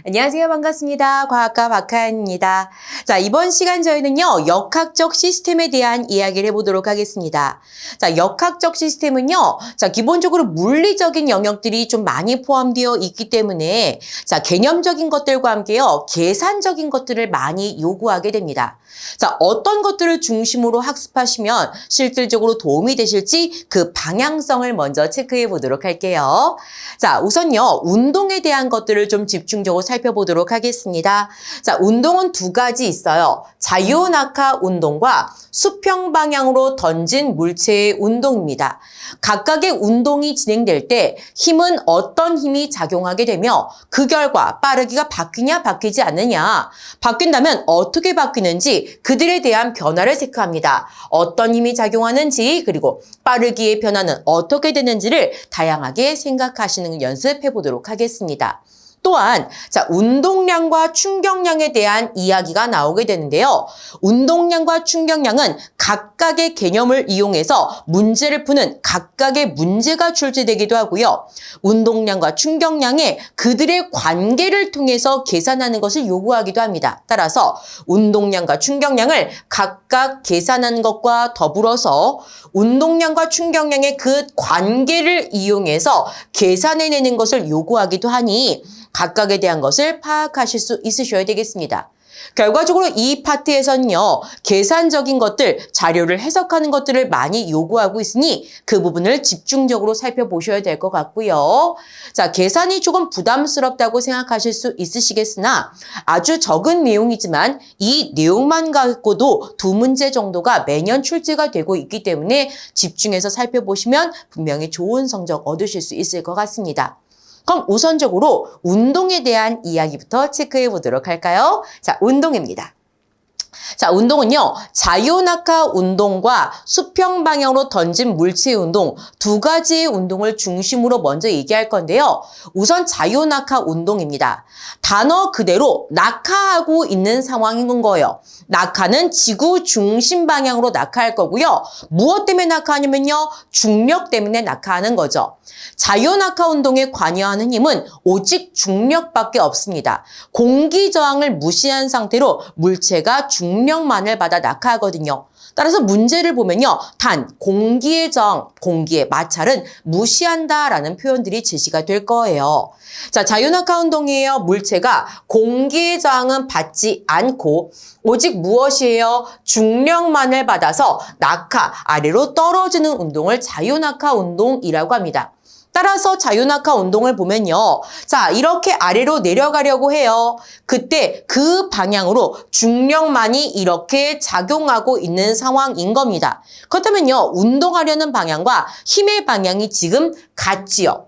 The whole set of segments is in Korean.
안녕하세요. 반갑습니다. 과학과 박하연입니다. 자, 이번 시간 저희는요, 역학적 시스템에 대한 이야기를 해보도록 하겠습니다. 자, 역학적 시스템은요, 자, 기본적으로 물리적인 영역들이 좀 많이 포함되어 있기 때문에, 자, 개념적인 것들과 함께요, 계산적인 것들을 많이 요구하게 됩니다. 자, 어떤 것들을 중심으로 학습하시면 실질적으로 도움이 되실지 그 방향성을 먼저 체크해 보도록 할게요. 자, 우선요, 운동에 대한 것들을 좀 집중적으로 살펴보도록 하겠습니다. 자, 운동은 두 가지 있어요. 자유낙하 운동과 수평 방향으로 던진 물체의 운동입니다. 각각의 운동이 진행될 때 힘은 어떤 힘이 작용하게 되며 그 결과 빠르기가 바뀌냐 바뀌지 않느냐, 바뀐다면 어떻게 바뀌는지 그들에 대한 변화를 체크합니다. 어떤 힘이 작용하는지 그리고 빠르기의 변화는 어떻게 되는지를 다양하게 생각하시는 연습해 보도록 하겠습니다. 또한 자, 운동량과 충격량에 대한 이야기가 나오게 되는데요. 운동량과 충격량은 각각의 개념을 이용해서 문제를 푸는 각각의 문제가 출제되기도 하고요. 운동량과 충격량에 그들의 관계를 통해서 계산하는 것을 요구하기도 합니다. 따라서 운동량과 충격량을 각각 계산하는 것과 더불어서 운동량과 충격량의 그 관계를 이용해서 계산해내는 것을 요구하기도 하니 각각에 대한 것을 파악하실 수 있으셔야 되겠습니다. 결과적으로 이 파트에서는요, 계산적인 것들, 자료를 해석하는 것들을 많이 요구하고 있으니 그 부분을 집중적으로 살펴보셔야 될 것 같고요. 자, 계산이 조금 부담스럽다고 생각하실 수 있으시겠으나 아주 적은 내용이지만 이 내용만 갖고도 두 문제 정도가 매년 출제가 되고 있기 때문에 집중해서 살펴보시면 분명히 좋은 성적 얻으실 수 있을 것 같습니다. 그럼 우선적으로 운동에 대한 이야기부터 체크해 보도록 할까요? 자, 운동입니다. 자, 운동은요, 자유낙하 운동과 수평 방향으로 던진 물체 운동 두 가지의 운동을 중심으로 먼저 얘기할 건데요. 우선 자유낙하 운동입니다. 단어 그대로 낙하하고 있는 상황인 거예요. 낙하는 지구 중심 방향으로 낙하할 거고요. 무엇 때문에 낙하하냐면요, 중력 때문에 낙하하는 거죠. 자유낙하 운동에 관여하는 힘은 오직 중력밖에 없습니다. 공기 저항을 무시한 상태로 물체가 중력만을 받아 낙하하거든요. 따라서 문제를 보면요, 단 공기의 저항, 공기의 마찰은 무시한다라는 표현들이 제시가 될 거예요. 자, 자유낙하 운동이에요. 물체가 공기의 저항은 받지 않고 오직 무엇이에요? 중력만을 받아서 낙하, 아래로 떨어지는 운동을 자유낙하 운동이라고 합니다. 따라서 자유낙하 운동을 보면요. 자, 이렇게 아래로 내려가려고 해요. 그때 그 방향으로 중력만이 이렇게 작용하고 있는 상황인 겁니다. 그렇다면요, 운동하려는 방향과 힘의 방향이 지금 같지요.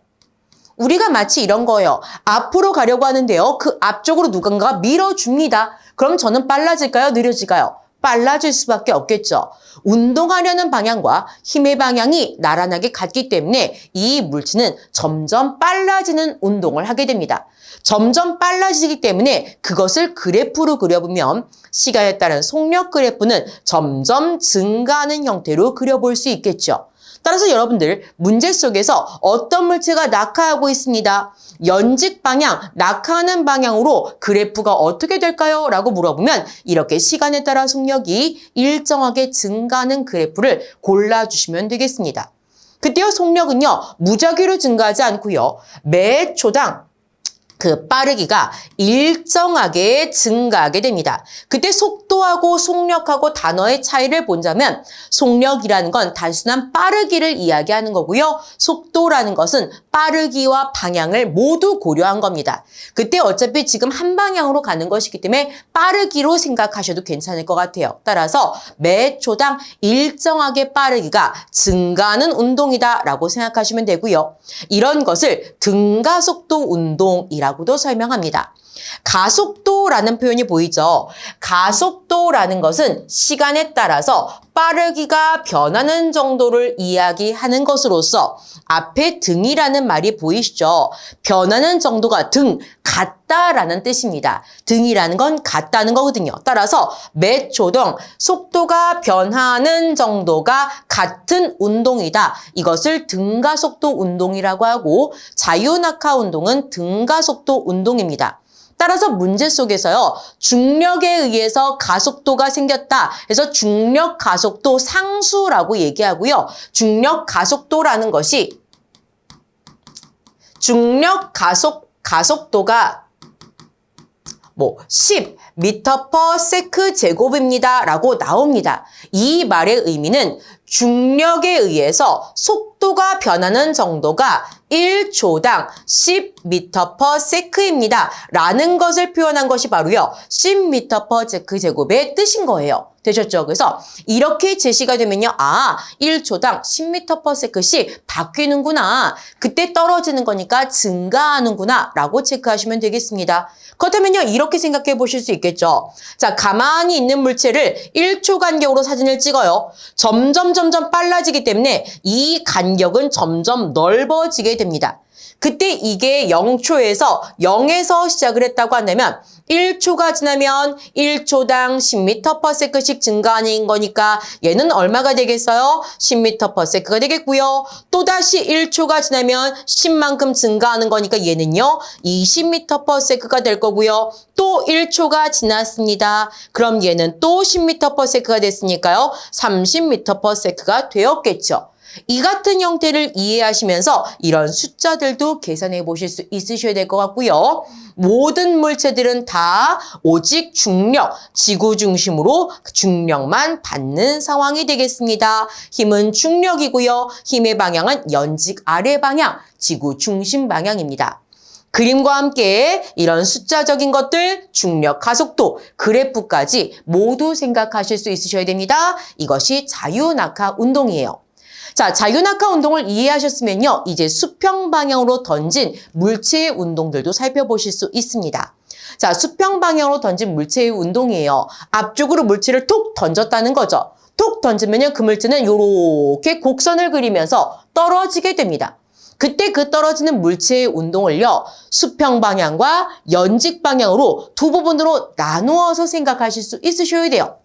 우리가 마치 이런 거예요. 앞으로 가려고 하는데요. 그 앞쪽으로 누군가가 밀어줍니다. 그럼 저는 빨라질까요? 느려질까요? 빨라질 수밖에 없겠죠. 운동하려는 방향과 힘의 방향이 나란하게 같기 때문에 이 물체는 점점 빨라지는 운동을 하게 됩니다. 점점 빨라지기 때문에 그것을 그래프로 그려보면 시간에 따른 속력 그래프는 점점 증가하는 형태로 그려볼 수 있겠죠. 따라서 여러분들 문제 속에서 어떤 물체가 낙하하고 있습니다. 연직 방향, 낙하하는 방향으로 그래프가 어떻게 될까요? 라고 물어보면 이렇게 시간에 따라 속력이 일정하게 증가하는 그래프를 골라주시면 되겠습니다. 그때요, 속력은요, 무작위로 증가하지 않고요, 매 초당 그 빠르기가 일정하게 증가하게 됩니다. 그때 속도하고 속력하고 단어의 차이를 본다면 속력이라는 건 단순한 빠르기를 이야기하는 거고요. 속도라는 것은 빠르기와 방향을 모두 고려한 겁니다. 그때 어차피 지금 한 방향으로 가는 것이기 때문에 빠르기로 생각하셔도 괜찮을 것 같아요. 따라서 매 초당 일정하게 빠르기가 증가하는 운동이다라고 생각하시면 되고요. 이런 것을 등가속도 운동이라고 라고도 설명합니다. 가속도라는 표현이 보이죠? 가속도라는 것은 시간에 따라서 빠르기가 변하는 정도를 이야기하는 것으로서 앞에 등이라는 말이 보이시죠? 변하는 정도가 등, 같다라는 뜻입니다. 등이라는 건 같다는 거거든요. 따라서 매 초당 속도가 변하는 정도가 같은 운동이다. 이것을 등가속도 운동이라고 하고 자유낙하 운동은 등가속도 운동입니다. 따라서 문제 속에서요. 중력에 의해서 가속도가 생겼다. 그래서 중력 가속도 상수라고 얘기하고요. 중력 가속도라는 것이 중력 가속도가 10m/s 제곱입니다. 라고 나옵니다. 이 말의 의미는 중력에 의해서 속도가 변하는 정도가 1초당 10m/s입니다. 라는 것을 표현한 것이 바로요. 10m/s 제곱의 뜻인 거예요. 되셨죠? 그래서 이렇게 제시가 되면요. 1초당 10m/s씩 바뀌는구나. 그때 떨어지는 거니까 증가하는구나. 라고 체크하시면 되겠습니다. 그렇다면요. 이렇게 생각해 보실 수 있겠죠. 자, 가만히 있는 물체를 1초 간격으로 사진을 찍어요. 점점 빨라지기 때문에 이 간격은 점점 넓어지게 됩니다. 그때 이게 0에서 시작을 했다고 한다면 1초가 지나면 1초당 10m/s씩 증가하는 거니까 얘는 얼마가 되겠어요? 10m/s가 되겠고요. 또다시 1초가 지나면 10만큼 증가하는 거니까 얘는요. 20m/s가 될 거고요. 또 1초가 지났습니다. 그럼 얘는 또 10m/s가 됐으니까요. 30m/s가 되었겠죠. 이 같은 형태를 이해하시면서 이런 숫자들도 계산해 보실 수 있으셔야 될 것 같고요. 모든 물체들은 다 오직 중력, 지구 중심으로 중력만 받는 상황이 되겠습니다. 힘은 중력이고요. 힘의 방향은 연직 아래 방향, 지구 중심 방향입니다. 그림과 함께 이런 숫자적인 것들, 중력, 가속도, 그래프까지 모두 생각하실 수 있으셔야 됩니다. 이것이 자유낙하 운동이에요. 자, 자유낙하 운동을 이해하셨으면요. 이제 수평 방향으로 던진 물체의 운동들도 살펴보실 수 있습니다. 자, 수평 방향으로 던진 물체의 운동이에요. 앞쪽으로 물체를 톡 던졌다는 거죠. 톡 던지면요. 그 물체는 이렇게 곡선을 그리면서 떨어지게 됩니다. 그때 그 떨어지는 물체의 운동을요. 수평 방향과 연직 방향으로 두 부분으로 나누어서 생각하실 수 있으셔야 돼요.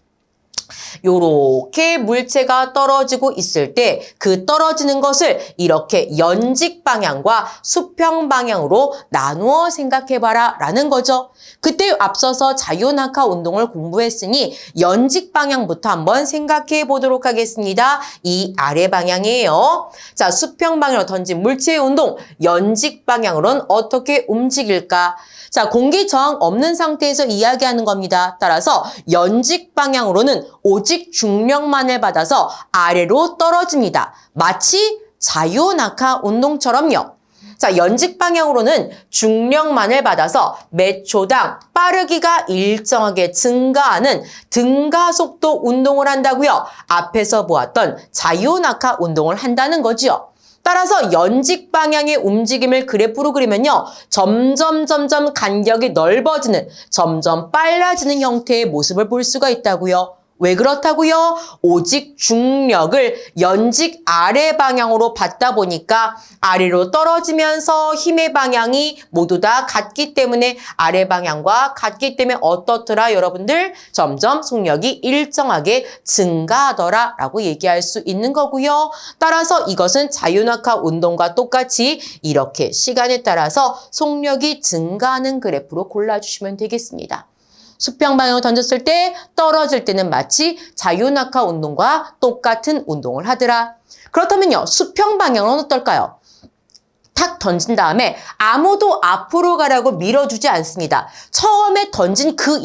요렇게 물체가 떨어지고 있을 때 그 떨어지는 것을 이렇게 연직 방향과 수평 방향으로 나누어 생각해봐라 라는 거죠. 그때 앞서서 자유낙하 운동을 공부했으니 연직 방향부터 한번 생각해 보도록 하겠습니다. 이 아래 방향이에요. 자, 수평 방향으로 던진 물체의 운동, 연직 방향으로는 어떻게 움직일까? 자, 공기 저항 없는 상태에서 이야기하는 겁니다. 따라서 연직 방향으로는 오직 중력만을 받아서 아래로 떨어집니다. 마치 자유낙하 운동처럼요. 자, 연직 방향으로는 중력만을 받아서 매 초당 빠르기가 일정하게 증가하는 등가속도 운동을 한다고요. 앞에서 보았던 자유낙하 운동을 한다는 거지요. 따라서 연직 방향의 움직임을 그래프로 그리면요. 점점 간격이 넓어지는, 점점 빨라지는 형태의 모습을 볼 수가 있다고요. 왜 그렇다고요? 오직 중력을 연직 아래 방향으로 받다 보니까 아래로 떨어지면서 힘의 방향이 모두 다 같기 때문에 아래 방향과 같기 때문에 어떻더라 여러분들? 점점 속력이 일정하게 증가하더라 라고 얘기할 수 있는 거고요. 따라서 이것은 자유낙하 운동과 똑같이 이렇게 시간에 따라서 속력이 증가하는 그래프로 골라주시면 되겠습니다. 수평 방향으로 던졌을 때 떨어질 때는 마치 자유낙하 운동과 똑같은 운동을 하더라. 그렇다면요. 수평 방향은 어떨까요? 탁 던진 다음에 아무도 앞으로 가라고 밀어주지 않습니다. 처음에 던진 그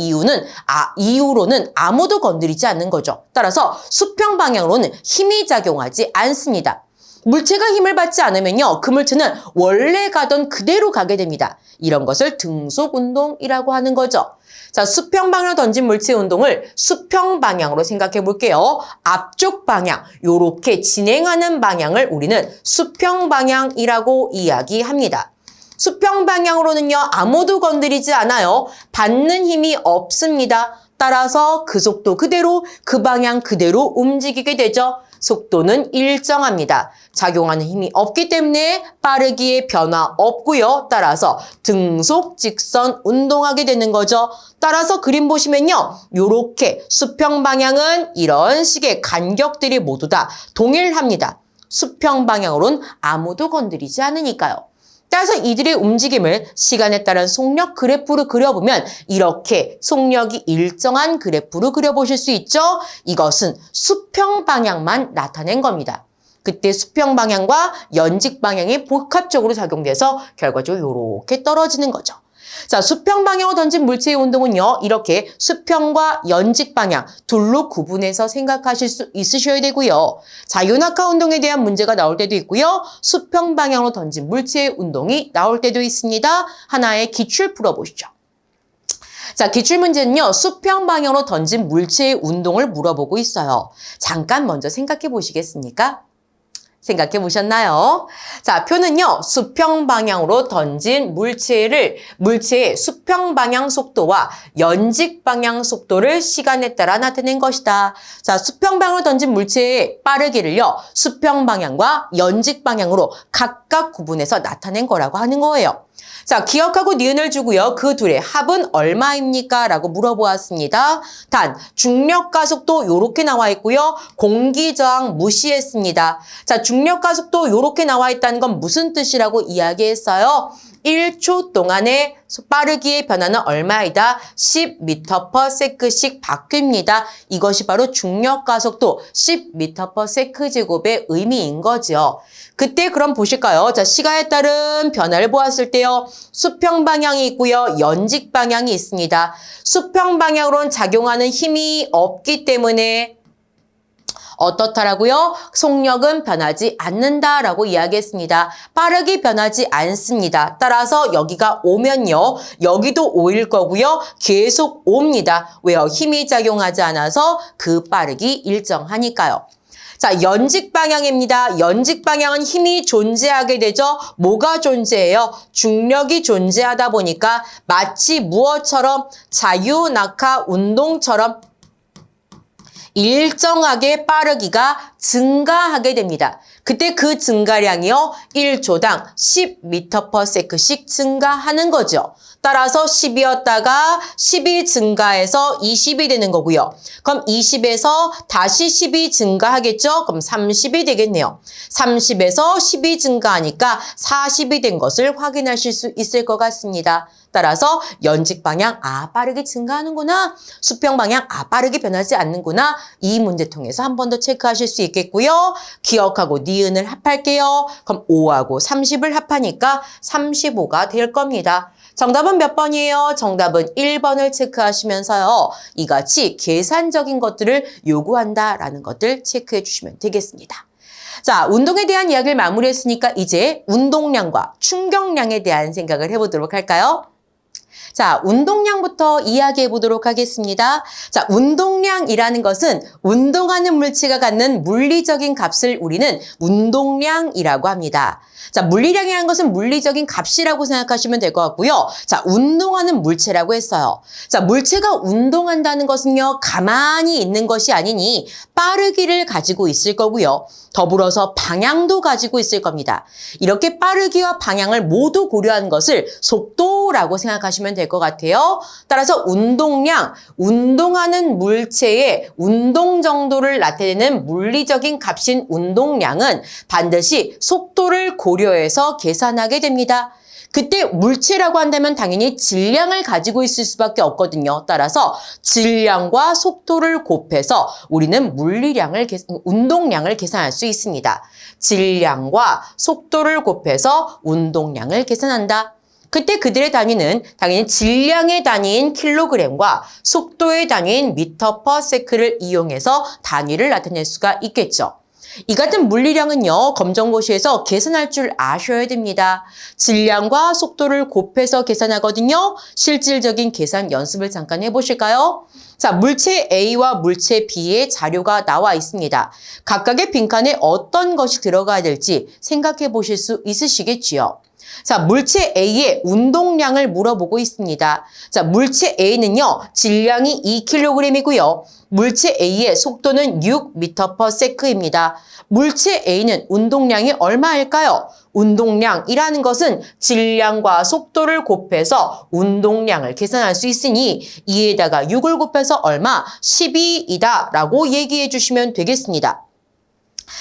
이후로는 아무도 건드리지 않는 거죠. 따라서 수평 방향으로는 힘이 작용하지 않습니다. 물체가 힘을 받지 않으면요. 그 물체는 원래 가던 그대로 가게 됩니다. 이런 것을 등속 운동이라고 하는 거죠. 자, 수평 방향으로 던진 물체 운동을 수평 방향으로 생각해 볼게요. 앞쪽 방향, 요렇게 진행하는 방향을 우리는 수평 방향이라고 이야기합니다. 수평 방향으로는요, 아무도 건드리지 않아요. 받는 힘이 없습니다. 따라서 그 속도 그대로, 그 방향 그대로 움직이게 되죠. 속도는 일정합니다. 작용하는 힘이 없기 때문에 빠르기에 변화 없고요. 따라서 등속 직선 운동하게 되는 거죠. 따라서 그림 보시면요. 요렇게 수평 방향은 이런 식의 간격들이 모두 다 동일합니다. 수평 방향으로는 아무도 건드리지 않으니까요. 따라서 이들의 움직임을 시간에 따른 속력 그래프로 그려보면 이렇게 속력이 일정한 그래프로 그려보실 수 있죠. 이것은 수평 방향만 나타낸 겁니다. 그때 수평 방향과 연직 방향이 복합적으로 작용돼서 결과적으로 이렇게 떨어지는 거죠. 자, 수평 방향으로 던진 물체의 운동은요, 이렇게 수평과 연직 방향 둘로 구분해서 생각하실 수 있으셔야 되고요. 자유낙하 운동에 대한 문제가 나올 때도 있고요. 수평 방향으로 던진 물체의 운동이 나올 때도 있습니다. 하나의 기출 풀어보시죠. 자, 기출문제는요, 수평 방향으로 던진 물체의 운동을 물어보고 있어요. 잠깐 먼저 생각해 보시겠습니까? 생각해 보셨나요? 자, 표는요, 수평 방향으로 던진 물체의 수평 방향 속도와 연직 방향 속도를 시간에 따라 나타낸 것이다. 자, 수평 방향으로 던진 물체의 빠르기를요, 수평 방향과 연직 방향으로 각각 구분해서 나타낸 거라고 하는 거예요. 자, 기억하고 니은을 주고요. 그 둘의 합은 얼마입니까? 라고 물어보았습니다. 단, 중력가속도 요렇게 나와 있고요. 공기저항 무시했습니다. 자, 중력가속도 요렇게 나와 있다는 건 무슨 뜻이라고 이야기했어요? 1초 동안의 빠르기의 변화는 얼마이다? 10m/s씩 바뀝니다. 이것이 바로 중력가속도 10m/s제곱의 의미인 거죠. 그때 그럼 보실까요? 자, 시간에 따른 변화를 보았을 때요. 수평 방향이 있고요. 연직 방향이 있습니다. 수평 방향으로는 작용하는 힘이 없기 때문에 어떻다라고요? 속력은 변하지 않는다라고 이야기했습니다. 빠르게 변하지 않습니다. 따라서 여기가 오면요. 여기도 오일 거고요. 계속 옵니다. 왜요? 힘이 작용하지 않아서 그 빠르기 일정하니까요. 자, 연직 방향입니다. 연직 방향은 힘이 존재하게 되죠. 뭐가 존재해요? 중력이 존재하다 보니까 마치 무엇처럼 자유낙하 운동처럼 일정하게 빠르기가 증가하게 됩니다. 그때 그 증가량이요, 1초당 10m/s씩 증가하는 거죠. 따라서 10이었다가 10이 증가해서 20이 되는 거고요. 그럼 20에서 다시 10이 증가하겠죠? 그럼 30이 되겠네요. 30에서 10이 증가하니까 40이 된 것을 확인하실 수 있을 것 같습니다. 따라서 연직 방향, 빠르게 증가하는구나. 수평 방향, 빠르게 변하지 않는구나. 이 문제 통해서 한 번 더 체크하실 수 있겠고요. 기억하고 니은을 합할게요. 그럼 5하고 30을 합하니까 35가 될 겁니다. 정답은 몇 번이에요? 정답은 1번을 체크하시면서요. 이같이 계산적인 것들을 요구한다라는 것들 체크해 주시면 되겠습니다. 자, 운동에 대한 이야기를 마무리했으니까 이제 운동량과 충격량에 대한 생각을 해보도록 할까요? 자, 운동량부터 이야기해 보도록 하겠습니다. 자, 운동량이라는 것은 운동하는 물체가 갖는 물리적인 값을 우리는 운동량이라고 합니다. 자, 물리량이라는 것은 물리적인 값이라고 생각하시면 될 것 같고요. 자, 운동하는 물체라고 했어요. 자, 물체가 운동한다는 것은요, 가만히 있는 것이 아니니 빠르기를 가지고 있을 거고요. 더불어서 방향도 가지고 있을 겁니다. 이렇게 빠르기와 방향을 모두 고려한 것을 속도라고 생각하시면 될 것 같아요. 따라서 운동량, 운동하는 물체의 운동 정도를 나타내는 물리적인 값인 운동량은 반드시 속도를 고려해서 계산하게 됩니다. 그때 물체라고 한다면 당연히 질량을 가지고 있을 수밖에 없거든요. 따라서 질량과 속도를 곱해서 우리는 운동량을 계산할 수 있습니다. 질량과 속도를 곱해서 운동량을 계산한다. 그때 그들의 단위는 당연히 질량의 단위인 킬로그램과 속도의 단위인 미터/세크를 이용해서 단위를 나타낼 수가 있겠죠. 이 같은 물리량은요, 검정고시에서 계산할 줄 아셔야 됩니다. 질량과 속도를 곱해서 계산하거든요. 실질적인 계산 연습을 잠깐 해보실까요? 자, 물체 A와 물체 B의 자료가 나와 있습니다. 각각의 빈칸에 어떤 것이 들어가야 될지 생각해 보실 수 있으시겠지요. 자, 물체 A의 운동량을 물어보고 있습니다. 자, 물체 A는요, 질량이 2kg이고요. 물체 A의 속도는 6m/s입니다. 물체 A는 운동량이 얼마일까요? 운동량이라는 것은 질량과 속도를 곱해서 운동량을 계산할 수 있으니 2에다가 6을 곱해서 얼마? 12이다 라고 얘기해 주시면 되겠습니다.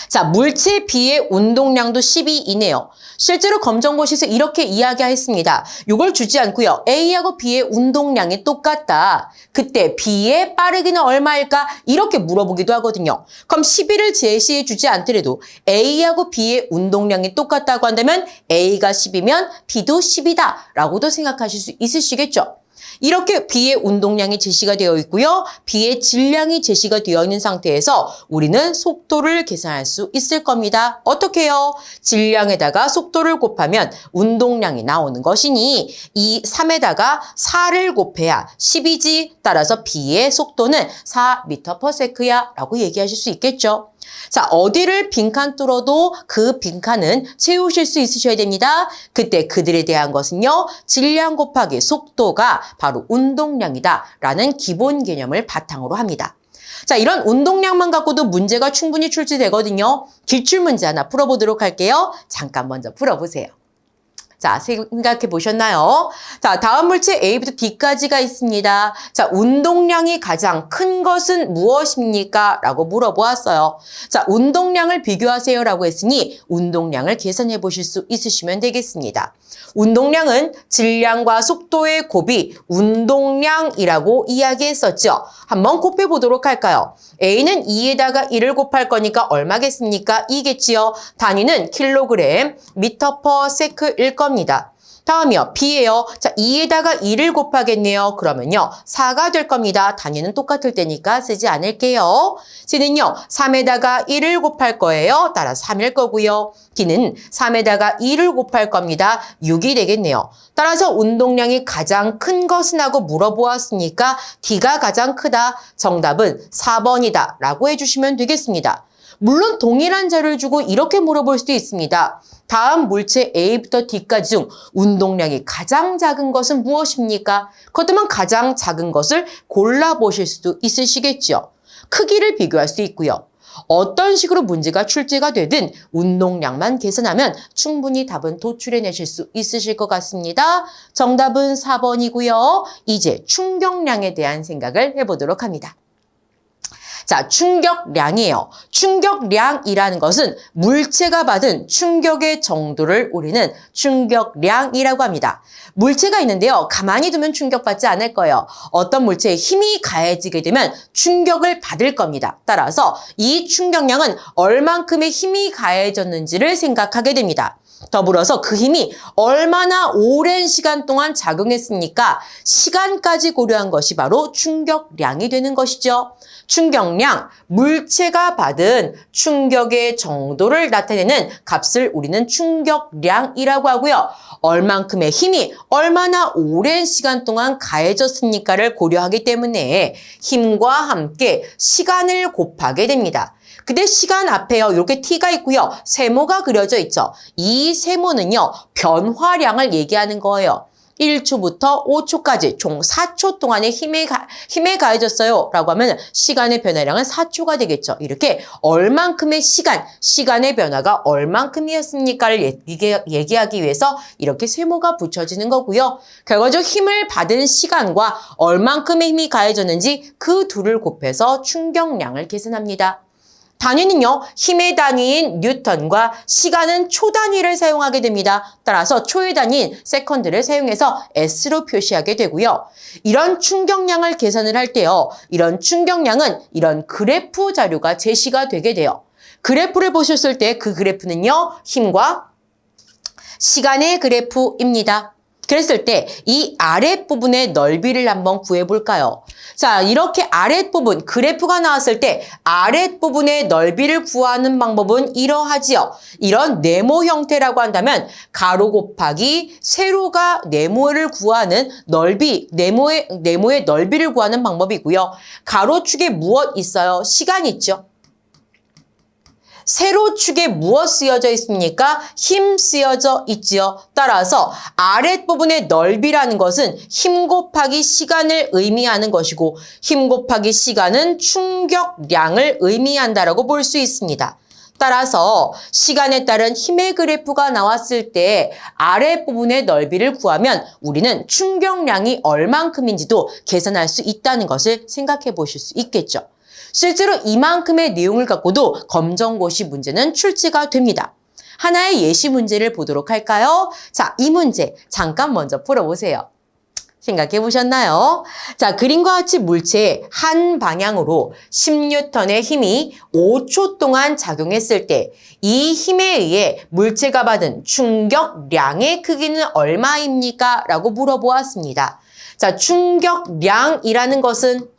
자, 물체 B의 운동량도 12이네요. 실제로 검정고시에서 이렇게 이야기했습니다. 이걸 주지 않고요. A하고 B의 운동량이 똑같다. 그때 B의 빠르기는 얼마일까? 이렇게 물어보기도 하거든요. 그럼 12를 제시해 주지 않더라도 A하고 B의 운동량이 똑같다고 한다면 A가 10이면 B도 10이다 라고도 생각하실 수 있으시겠죠? 이렇게 B의 운동량이 제시가 되어 있고요. B의 질량이 제시가 되어 있는 상태에서 우리는 속도를 계산할 수 있을 겁니다. 어떻게 해요? 질량에다가 속도를 곱하면 운동량이 나오는 것이니 이 3에다가 4를 곱해야 10이지. 따라서 B의 속도는 4m/s야 라고 얘기하실 수 있겠죠. 자, 어디를 빈칸 뚫어도 그 빈칸은 채우실 수 있으셔야 됩니다. 그때 그들에 대한 것은요. 질량 곱하기 속도가 바로 운동량이다 라는 기본 개념을 바탕으로 합니다. 자, 이런 운동량만 갖고도 문제가 충분히 출제되거든요. 기출문제 하나 풀어보도록 할게요. 잠깐 먼저 풀어보세요. 자, 생각해 보셨나요? 자, 다음 물체 A부터 D까지가 있습니다. 자, 운동량이 가장 큰 것은 무엇입니까? 라고 물어보았어요. 자, 운동량을 비교하세요 라고 했으니 운동량을 계산해 보실 수 있으시면 되겠습니다. 운동량은 질량과 속도의 곱이 운동량이라고 이야기했었죠. 한번 곱해 보도록 할까요? A는 2에다가 1을 곱할 거니까 얼마겠습니까? 2겠지요. 단위는 킬로그램, 미터 퍼 세크일 겁니다. 다음이요. B예요. 자, 2에다가 2를 곱하겠네요. 그러면요. 4가 될 겁니다. 단위는 똑같을 테니까 쓰지 않을게요. C는요. 3에다가 1을 곱할 거예요. 따라서 3일 거고요. D는 3에다가 2를 곱할 겁니다. 6이 되겠네요. 따라서 운동량이 가장 큰 것은 하고 물어보았으니까 D가 가장 크다. 정답은 4번이다. 라고 해주시면 되겠습니다. 물론 동일한 자료를 주고 이렇게 물어볼 수도 있습니다. 다음 물체 A부터 D까지 중 운동량이 가장 작은 것은 무엇입니까? 그렇다면 가장 작은 것을 골라보실 수도 있으시겠죠. 크기를 비교할 수 있고요. 어떤 식으로 문제가 출제가 되든 운동량만 계산하면 충분히 답은 도출해내실 수 있으실 것 같습니다. 정답은 4번이고요. 이제 충격량에 대한 생각을 해보도록 합니다. 자, 충격량이에요. 충격량이라는 것은 물체가 받은 충격의 정도를 우리는 충격량이라고 합니다. 물체가 있는데요. 가만히 두면 충격받지 않을 거예요. 어떤 물체에 힘이 가해지게 되면 충격을 받을 겁니다. 따라서 이 충격량은 얼만큼의 힘이 가해졌는지를 생각하게 됩니다. 더불어서 그 힘이 얼마나 오랜 시간 동안 작용했습니까? 시간까지 고려한 것이 바로 충격량이 되는 것이죠. 충격량, 물체가 받은 충격의 정도를 나타내는 값을 우리는 충격량이라고 하고요. 얼만큼의 힘이 얼마나 오랜 시간 동안 가해졌습니까를 고려하기 때문에 힘과 함께 시간을 곱하게 됩니다. 근데 시간 앞에요. 이렇게 T가 있고요. 세모가 그려져 있죠. 이 세모는요. 변화량을 얘기하는 거예요. 1초부터 5초까지 총 4초 동안의 힘에 가해졌어요. 라고 하면 시간의 변화량은 4초가 되겠죠. 이렇게 얼만큼의 시간의 변화가 얼만큼이었습니까를 얘기하기 위해서 이렇게 세모가 붙여지는 거고요. 결과적으로 힘을 받은 시간과 얼만큼의 힘이 가해졌는지 그 둘을 곱해서 충격량을 계산합니다. 단위는요, 힘의 단위인 뉴턴과 시간은 초 단위를 사용하게 됩니다. 따라서 초의 단위인 세컨드를 사용해서 S로 표시하게 되고요. 이런 충격량을 계산을 할 때요, 이런 충격량은 이런 그래프 자료가 제시가 되게 돼요. 그래프를 보셨을 때 그 그래프는요, 힘과 시간의 그래프입니다. 그랬을 때 이 아랫부분의 넓이를 한번 구해볼까요? 자, 이렇게 아랫부분, 그래프가 나왔을 때 아랫부분의 넓이를 구하는 방법은 이러하지요. 이런 네모 형태라고 한다면 가로 곱하기 세로가 네모를 구하는 넓이, 네모의 넓이를 구하는 방법이고요. 가로축에 무엇 있어요? 시간 있죠. 세로축에 무엇 쓰여져 있습니까? 힘 쓰여져 있지요. 따라서 아랫부분의 넓이라는 것은 힘 곱하기 시간을 의미하는 것이고 힘 곱하기 시간은 충격량을 의미한다라고 볼 수 있습니다. 따라서 시간에 따른 힘의 그래프가 나왔을 때 아랫부분의 넓이를 구하면 우리는 충격량이 얼만큼인지도 계산할 수 있다는 것을 생각해 보실 수 있겠죠. 실제로 이만큼의 내용을 갖고도 검정고시 문제는 출제가 됩니다. 하나의 예시 문제를 보도록 할까요? 자, 이 문제 잠깐 먼저 풀어보세요. 생각해 보셨나요? 자, 그림과 같이 물체의 한 방향으로 10N의 힘이 5초 동안 작용했을 때 이 힘에 의해 물체가 받은 충격량의 크기는 얼마입니까? 라고 물어보았습니다. 자, 충격량이라는 것은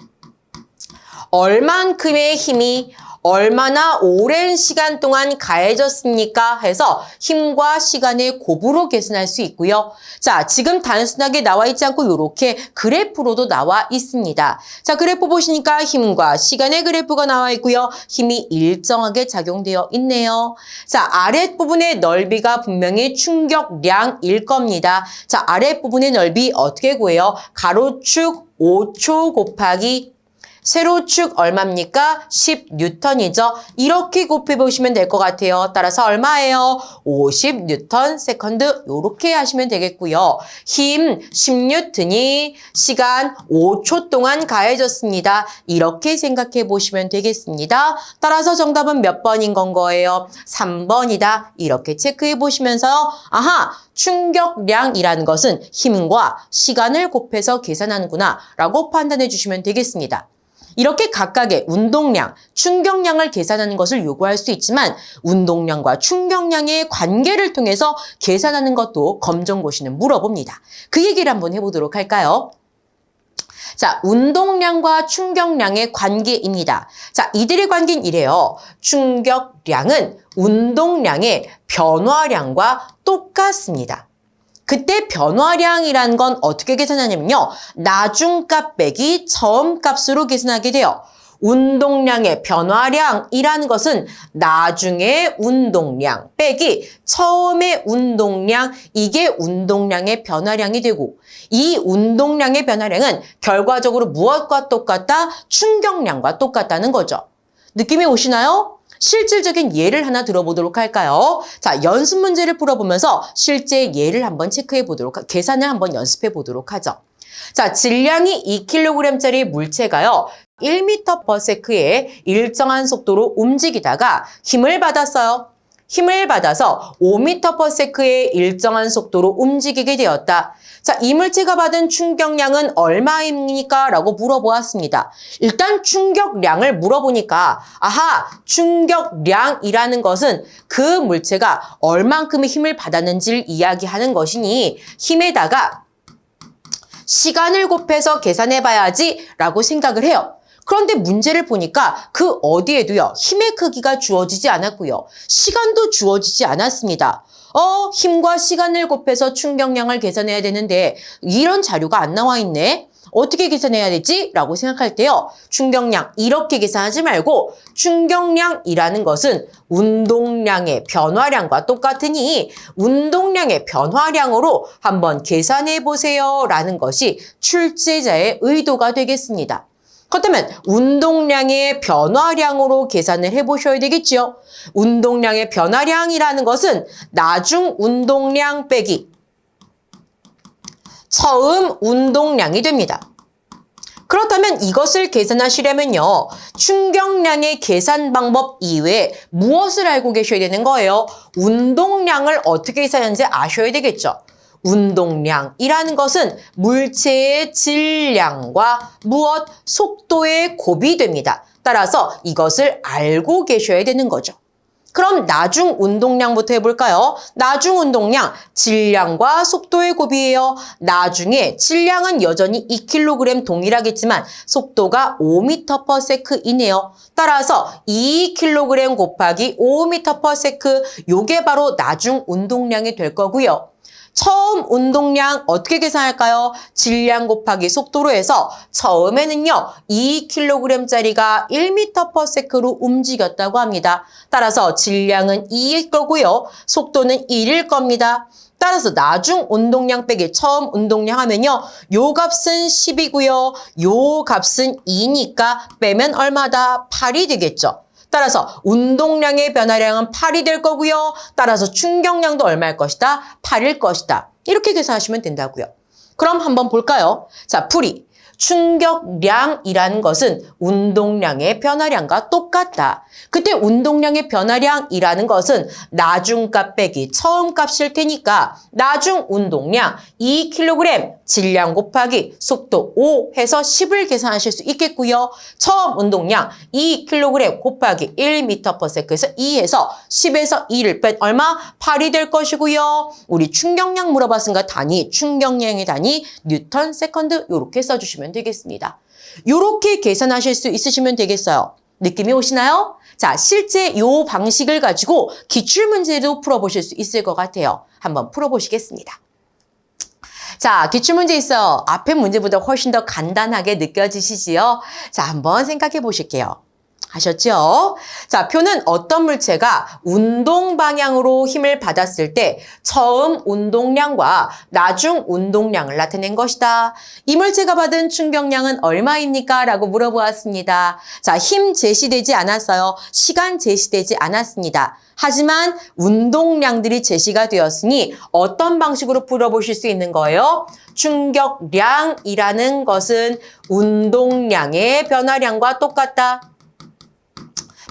얼만큼의 힘이 얼마나 오랜 시간 동안 가해졌습니까? 해서 힘과 시간의 곱으로 계산할 수 있고요. 자, 지금 단순하게 나와 있지 않고 이렇게 그래프로도 나와 있습니다. 자, 그래프 보시니까 힘과 시간의 그래프가 나와 있고요. 힘이 일정하게 작용되어 있네요. 자, 아랫부분의 넓이가 분명히 충격량일 겁니다. 자, 아랫부분의 넓이 어떻게 구해요? 가로축 5초 곱하기 세로축 얼마입니까? 10N이죠. 이렇게 곱해보시면 될 것 같아요. 따라서 얼마예요? 50N/s 이렇게 하시면 되겠고요. 힘 10N이 시간 5초 동안 가해졌습니다. 이렇게 생각해 보시면 되겠습니다. 따라서 정답은 몇 번인 건 거예요? 3번이다. 이렇게 체크해 보시면서 아하! 충격량이라는 것은 힘과 시간을 곱해서 계산하는구나 라고 판단해 주시면 되겠습니다. 이렇게 각각의 운동량, 충격량을 계산하는 것을 요구할 수 있지만 운동량과 충격량의 관계를 통해서 계산하는 것도 검정고시는 물어봅니다. 그 얘기를 한번 해보도록 할까요? 자, 운동량과 충격량의 관계입니다. 자, 이들의 관계는 이래요. 충격량은 운동량의 변화량과 똑같습니다. 그때 변화량이란 건 어떻게 계산하냐면요. 나중값 빼기 처음값으로 계산하게 돼요. 운동량의 변화량이라는 것은 나중의 운동량 빼기 처음의 운동량, 이게 운동량의 변화량이 되고 이 운동량의 변화량은 결과적으로 무엇과 똑같다? 충격량과 똑같다는 거죠. 느낌이 오시나요? 실질적인 예를 하나 들어보도록 할까요? 자, 연습 문제를 풀어보면서 실제 예를 한번 체크해 보도록, 계산을 한번 연습해 보도록 하죠. 자, 질량이 2kg짜리 물체가요. 1m/s의 일정한 속도로 움직이다가 힘을 받았어요. 힘을 받아서 5m/s의 일정한 속도로 움직이게 되었다. 자, 이 물체가 받은 충격량은 얼마입니까? 라고 물어보았습니다. 일단 충격량을 물어보니까 아하, 충격량이라는 것은 그 물체가 얼만큼의 힘을 받았는지를 이야기하는 것이니 힘에다가 시간을 곱해서 계산해봐야지 라고 생각을 해요. 그런데 문제를 보니까 그 어디에도요, 힘의 크기가 주어지지 않았고요. 시간도 주어지지 않았습니다. 힘과 시간을 곱해서 충격량을 계산해야 되는데 이런 자료가 안 나와 있네. 어떻게 계산해야 되지? 라고 생각할 때요. 충격량 이렇게 계산하지 말고 충격량이라는 것은 운동량의 변화량과 똑같으니 운동량의 변화량으로 한번 계산해 보세요 라는 것이 출제자의 의도가 되겠습니다. 그렇다면 운동량의 변화량으로 계산을 해보셔야 되겠죠. 운동량의 변화량이라는 것은 나중 운동량 빼기 처음 운동량이 됩니다. 그렇다면 이것을 계산하시려면요. 충격량의 계산 방법 이외에 무엇을 알고 계셔야 되는 거예요? 운동량을 어떻게 계산하는지 아셔야 되겠죠. 운동량이라는 것은 물체의 질량과 무엇? 속도의 곱이 됩니다. 따라서 이것을 알고 계셔야 되는 거죠. 그럼 나중 운동량부터 해볼까요? 나중 운동량, 질량과 속도의 곱이에요. 나중에 질량은 여전히 2kg 동일하겠지만 속도가 5m/s이네요. 따라서 2kg 곱하기 5m/s, 요게 바로 나중 운동량이 될 거고요. 처음 운동량 어떻게 계산할까요? 질량 곱하기 속도로 해서 처음에는요 2kg짜리가 1m/s로 움직였다고 합니다. 따라서 질량은 2일 거고요. 속도는 1일 겁니다. 따라서 나중 운동량 빼기 처음 운동량 하면요. 요 값은 10이고요. 요 값은 2니까 빼면 얼마다? 8이 되겠죠. 따라서 운동량의 변화량은 8이 될 거고요. 따라서 충격량도 얼마일 것이다? 8일 것이다. 이렇게 계산하시면 된다고요. 그럼 한번 볼까요? 자, 풀이. 충격량이라는 것은 운동량의 변화량과 똑같다. 그때 운동량의 변화량이라는 것은 나중값 빼기 처음값일 테니까 나중 운동량 2kg 질량 곱하기 속도 5 해서 10을 계산하실 수 있겠고요. 처음 운동량 2kg 곱하기 1m/s에서 2 해서 10에서 2를 뺀 얼마? 8이 될 것이고요. 우리 충격량 물어봤으니까 단위, 충격량의 단위 뉴턴 세컨드 이렇게 써주시면 되겠습니다. 이렇게 계산하실 수 있으시면 되겠어요. 느낌이 오시나요? 자, 실제 이 방식을 가지고 기출문제도 풀어보실 수 있을 것 같아요. 한번 풀어보시겠습니다. 자, 기출문제 있어요. 앞에 문제보다 훨씬 더 간단하게 느껴지시지요? 자, 한번 생각해 보실게요. 하셨죠? 자, 표는 어떤 물체가 운동 방향으로 힘을 받았을 때 처음 운동량과 나중 운동량을 나타낸 것이다. 이 물체가 받은 충격량은 얼마입니까? 라고 물어보았습니다. 자, 힘 제시되지 않았어요. 시간 제시되지 않았습니다. 하지만 운동량들이 제시가 되었으니 어떤 방식으로 풀어보실 수 있는 거예요? 충격량이라는 것은 운동량의 변화량과 똑같다.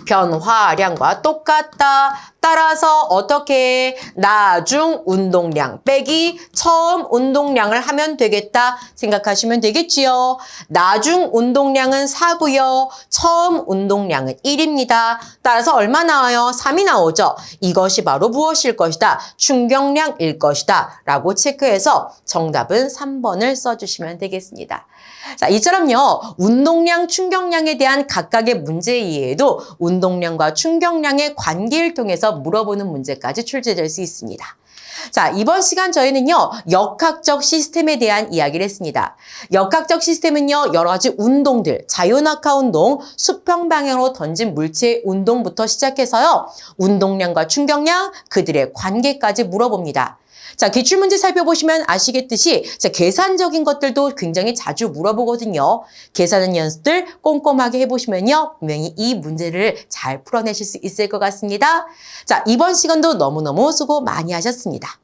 변화량과 똑같다. 따라서 어떻게 나중 운동량 빼기 처음 운동량을 하면 되겠다 생각하시면 되겠지요. 나중 운동량은 4고요. 처음 운동량은 1입니다. 따라서 얼마 나와요? 3이 나오죠. 이것이 바로 무엇일 것이다? 충격량일 것이다. 라고 체크해서 정답은 3번을 써주시면 되겠습니다. 자, 이처럼요. 운동량, 충격량에 대한 각각의 문제 이해에도 운동량과 충격량의 관계를 통해서 물어보는 문제까지 출제될 수 있습니다. 자, 이번 시간 저희는요. 역학적 시스템에 대한 이야기를 했습니다. 역학적 시스템은요. 여러 가지 운동들, 자유낙하 운동, 수평 방향으로 던진 물체의 운동부터 시작해서요. 운동량과 충격량, 그들의 관계까지 물어봅니다. 자, 기출문제 살펴보시면 아시겠듯이 계산적인 것들도 굉장히 자주 물어보거든요. 계산하는 연습들 꼼꼼하게 해보시면요. 분명히 이 문제를 잘 풀어내실 수 있을 것 같습니다. 자, 이번 시간도 너무너무 수고 많이 하셨습니다.